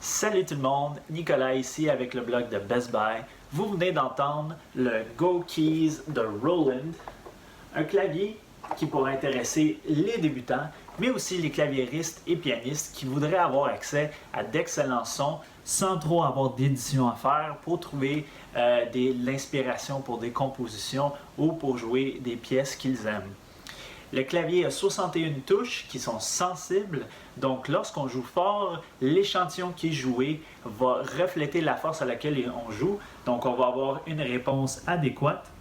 Salut tout le monde, Nicolas ici avec le blog de Best Buy. Vous venez d'entendre le Go Keys de Roland, un clavier qui pourrait intéresser les débutants, mais aussi les claviéristes et pianistes qui voudraient avoir accès à d'excellents sons sans trop avoir d'édition à faire pour trouver de l'inspiration pour des compositions ou pour jouer des pièces qu'ils aiment. Le clavier a 61 touches qui sont sensibles, donc lorsqu'on joue fort, l'échantillon qui est joué va refléter la force à laquelle on joue, donc on va avoir une réponse adéquate.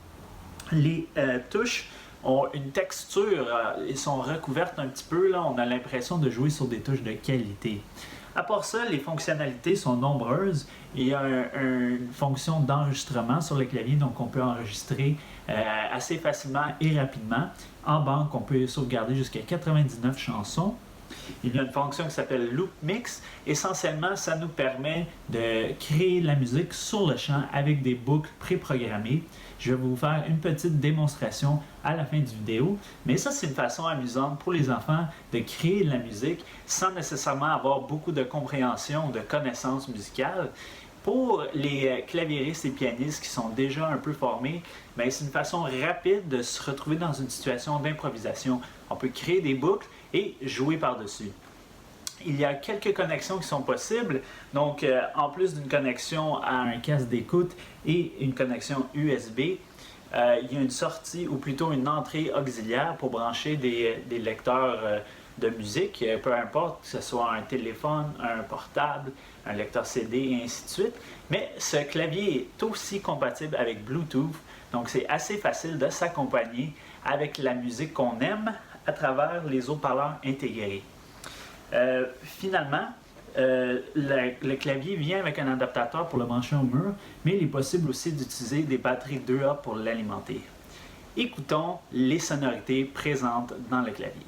Les touches ont une texture, elles sont recouvertes un petit peu, là, on a l'impression de jouer sur des touches de qualité. À part ça, les fonctionnalités sont nombreuses. Il y a une fonction d'enregistrement sur le clavier, donc on peut enregistrer assez facilement et rapidement. En banque, on peut sauvegarder jusqu'à 99 chansons. Il y a une fonction qui s'appelle Loop Mix. Essentiellement, ça nous permet de créer de la musique sur le champ avec des boucles préprogrammées. Je vais vous faire une petite démonstration à la fin du vidéo, mais ça c'est une façon amusante pour les enfants de créer de la musique sans nécessairement avoir beaucoup de compréhension ou de connaissances musicales. Pour les claviéristes et pianistes qui sont déjà un peu formés, c'est une façon rapide de se retrouver dans une situation d'improvisation. On peut créer des boucles et jouer par-dessus. Il y a quelques connexions qui sont possibles. Donc, en plus d'une connexion à un casque d'écoute et une connexion USB, il y a une sortie ou plutôt une entrée auxiliaire pour brancher des lecteurs de musique, peu importe que ce soit un téléphone, un portable, un lecteur CD et ainsi de suite. Mais ce clavier est aussi compatible avec Bluetooth, donc c'est assez facile de s'accompagner avec la musique qu'on aime à travers les haut-parleurs intégrés. Finalement, le clavier vient avec un adaptateur pour le brancher au mur, mais il est possible aussi d'utiliser des batteries 2A pour l'alimenter. Écoutons les sonorités présentes dans le clavier.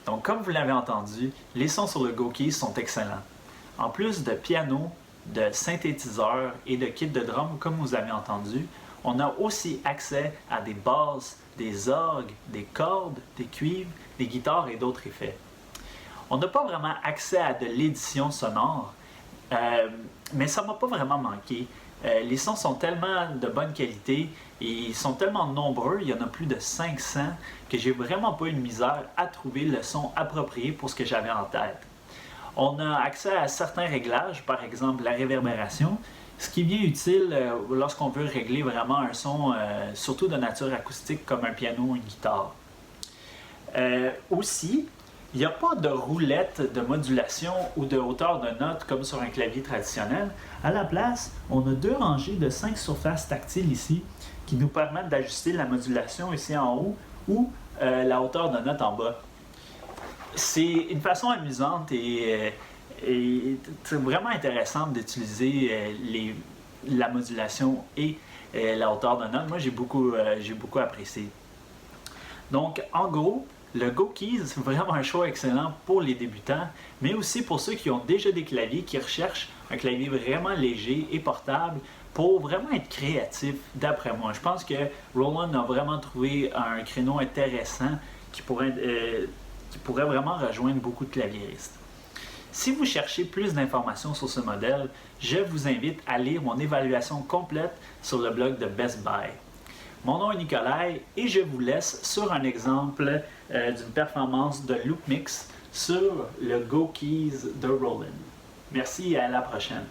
Donc, comme vous l'avez entendu, les sons sur le Go Keys sont excellents. En plus de piano, de synthétiseurs et de kits de drum, comme vous avez entendu, on a aussi accès à des basses, des orgues, des cordes, des cuivres, des guitares et d'autres effets. On n'a pas vraiment accès à de l'édition sonore, mais ça ne m'a pas vraiment manqué. Les sons sont tellement de bonne qualité et ils sont tellement nombreux, il y en a plus de 500, que j'ai vraiment pas eu de misère à trouver le son approprié pour ce que j'avais en tête. On a accès à certains réglages, par exemple la réverbération, ce qui vient utile lorsqu'on veut régler vraiment un son, surtout de nature acoustique comme un piano ou une guitare. Aussi, il n'y a pas de roulette de modulation ou de hauteur de notes comme sur un clavier traditionnel. À la place, on a deux rangées de 5 surfaces tactiles ici qui nous permettent d'ajuster la modulation ici en haut ou la hauteur de note en bas. C'est une façon amusante et vraiment intéressante d'utiliser la modulation et la hauteur de note. Moi, j'ai beaucoup apprécié. Donc, en gros, le Go Keys, c'est vraiment un choix excellent pour les débutants, mais aussi pour ceux qui ont déjà des claviers, qui recherchent un clavier vraiment léger et portable pour vraiment être créatif, d'après moi. Je pense que Roland a vraiment trouvé un créneau intéressant qui pourrait vraiment rejoindre beaucoup de claviéristes. Si vous cherchez plus d'informations sur ce modèle, je vous invite à lire mon évaluation complète sur le blog de Best Buy. Mon nom est Nicolai et je vous laisse sur un exemple d'une performance de loop mix sur le Go Keys de Roland. Merci et à la prochaine.